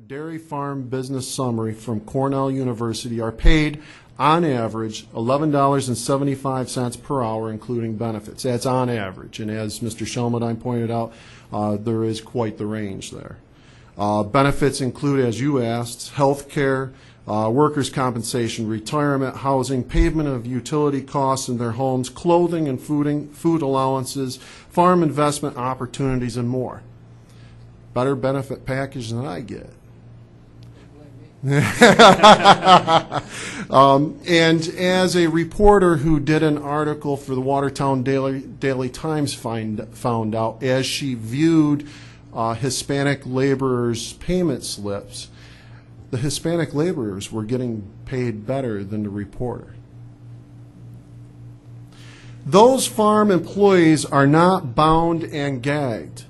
Dairy Farm Business Summary from Cornell University are paid on average $11.75 per hour, including benefits. That's on average, and as Mr. Shelmadine pointed out, there is quite the range there. Benefits include, as you asked, health care, workers' compensation, retirement, housing, payment of utility costs in their homes, clothing and food allowances, farm investment opportunities, and more. Better benefit package than I get. And as a reporter who did an article for the Watertown Daily Times found out, as she viewed Hispanic laborers' payment slips, the Hispanic laborers were getting paid better than the reporter. Those farm employees are not bound and gagged.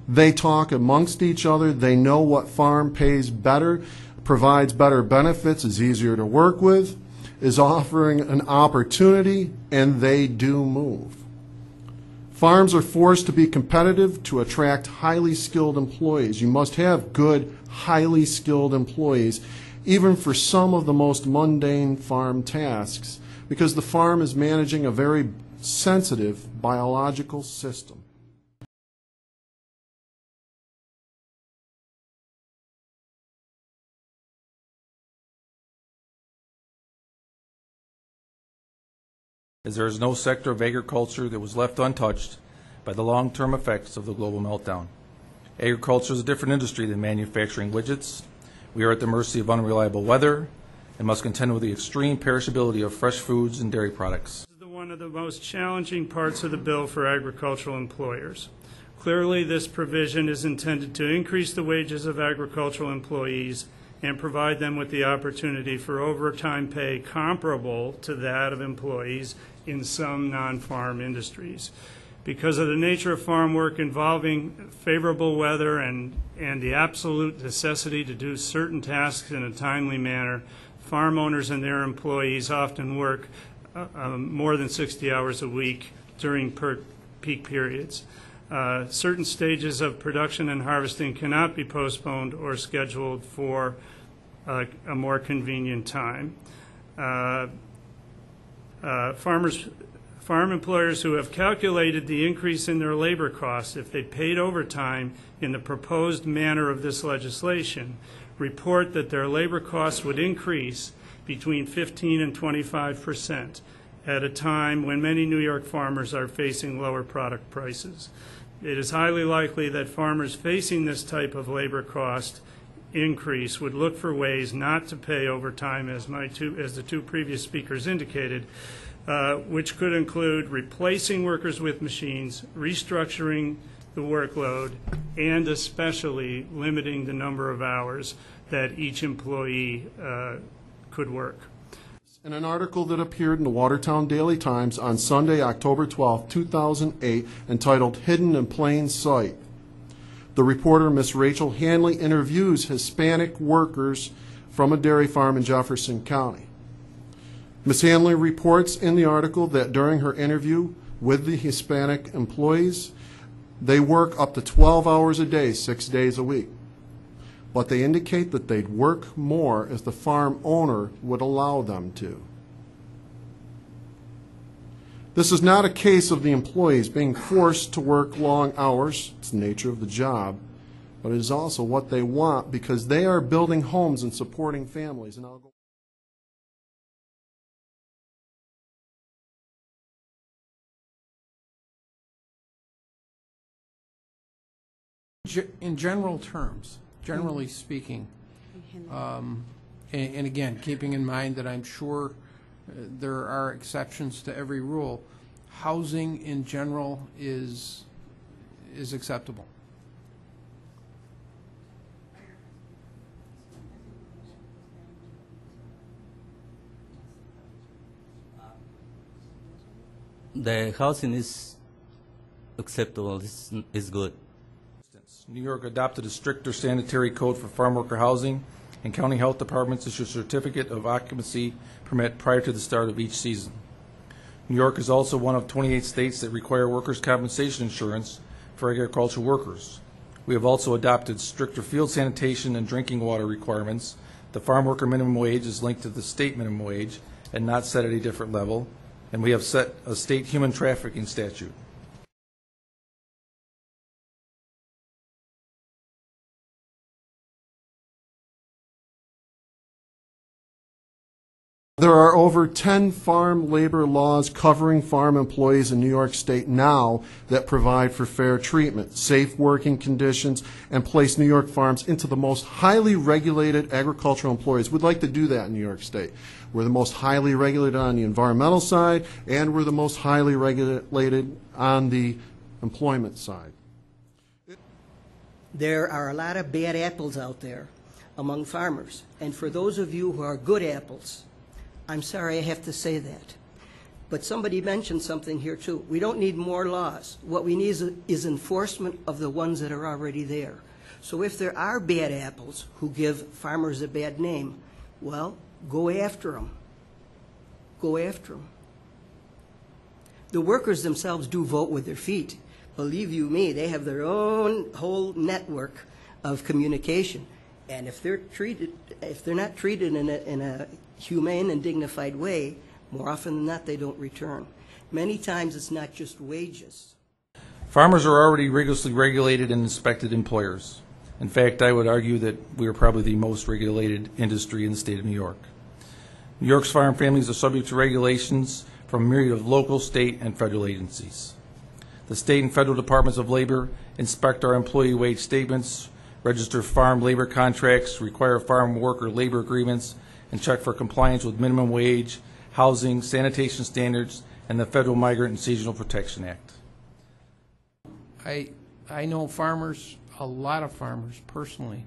They talk amongst each other. They know what farm pays better, provides better benefits, is easier to work with, is offering an opportunity, and they do move. Farms are forced to be competitive to attract highly skilled employees. You must have good, highly skilled employees, even for some of the most mundane farm tasks, because the farm is managing a very sensitive biological system. As there is no sector of agriculture that was left untouched by the long-term effects of the global meltdown. Agriculture is a different industry than manufacturing widgets. We are at the mercy of unreliable weather and must contend with the extreme perishability of fresh foods and dairy products. This is one of the most challenging parts of the bill for agricultural employers. Clearly, this provision is intended to increase the wages of agricultural employees and provide them with the opportunity for overtime pay comparable to that of employees in some non-farm industries. Because of the nature of farm work involving favorable weather and the absolute necessity to do certain tasks in a timely manner, farm owners and their employees often work more than 60 hours a week during peak periods. Certain stages of production and harvesting cannot be postponed or scheduled for a more convenient time. Farm employers who have calculated the increase in their labor costs if they paid overtime in the proposed manner of this legislation report that their labor costs would increase between 15 and 25% at a time when many New York farmers are facing lower product prices. It is highly likely that farmers facing this type of labor cost increase would look for ways not to pay overtime, as the two previous speakers indicated, which could include replacing workers with machines, restructuring the workload, and especially limiting the number of hours that each employee could work. In an article that appeared in the Watertown Daily Times on Sunday, October 12, 2008, entitled "Hidden in Plain Sight," the reporter, Miss Rachel Hanley, interviews Hispanic workers from a dairy farm in Jefferson County. Ms. Hanley reports in the article that during her interview with the Hispanic employees, they work up to 12 hours a day, 6 days a week. But they indicate that they'd work more if the farm owner would allow them to. This is not a case of the employees being forced to work long hours. It's the nature of the job. But it is also what they want because they are building homes and supporting families. And I'll go. In general terms, generally speaking, and again, keeping in mind that I'm sure there are exceptions to every rule, housing in general is acceptable. The housing is acceptable, is good. New York adopted a stricter sanitary code for farm worker housing, and county health departments issue a certificate of occupancy permit prior to the start of each season. New York is also one of 28 states that require workers' compensation insurance for agricultural workers. We have also adopted stricter field sanitation and drinking water requirements. The farm worker minimum wage is linked to the state minimum wage and not set at a different level. And we have set a state human trafficking statute. There are over 10 farm labor laws covering farm employees in New York State now that provide for fair treatment, safe working conditions, and place New York farms into the most highly regulated agricultural employees. We'd like to do that in New York State. We're the most highly regulated on the environmental side, and we're the most highly regulated on the employment side. There are a lot of bad apples out there among farmers, and for those of you who are good apples, I'm sorry I have to say that. But somebody mentioned something here too. We don't need more laws. What we need is enforcement of the ones that are already there. So if there are bad apples who give farmers a bad name, well, go after them. Go after them. The workers themselves do vote with their feet. Believe you me, they have their own whole network of communication. And if they're not treated in a humane and dignified way, more often than not, they don't return. Many times it's not just wages. Farmers are already rigorously regulated and inspected employers. In fact, I would argue that we are probably the most regulated industry in the state of New York. New York's farm families are subject to regulations from a myriad of local, state, and federal agencies. The state and federal departments of labor inspect our employee wage statements, register farm labor contracts, require farm worker labor agreements, and check for compliance with minimum wage, housing, sanitation standards, and the Federal Migrant and Seasonal Protection Act. I know farmers, a lot of farmers personally,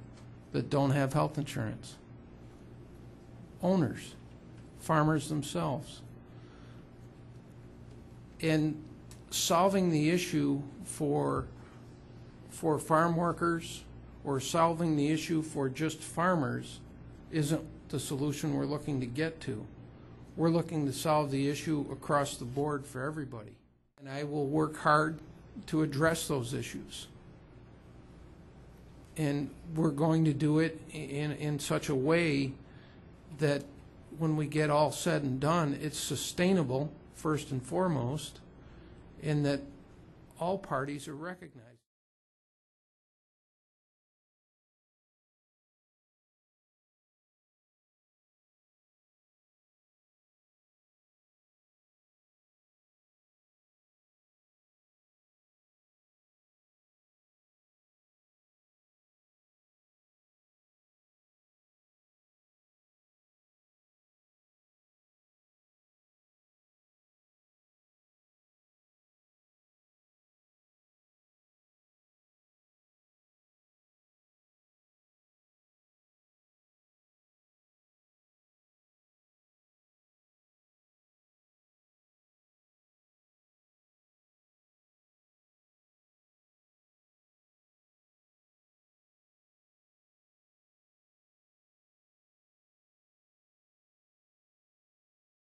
that don't have health insurance. Owners, farmers themselves. And solving the issue for farm workers or solving the issue for just farmers isn't the solution we're looking to get to. We're looking to solve the issue across the board for everybody. And I will work hard to address those issues. And we're going to do it in such a way that when we get all said and done, it's sustainable, first and foremost, and that all parties are recognized.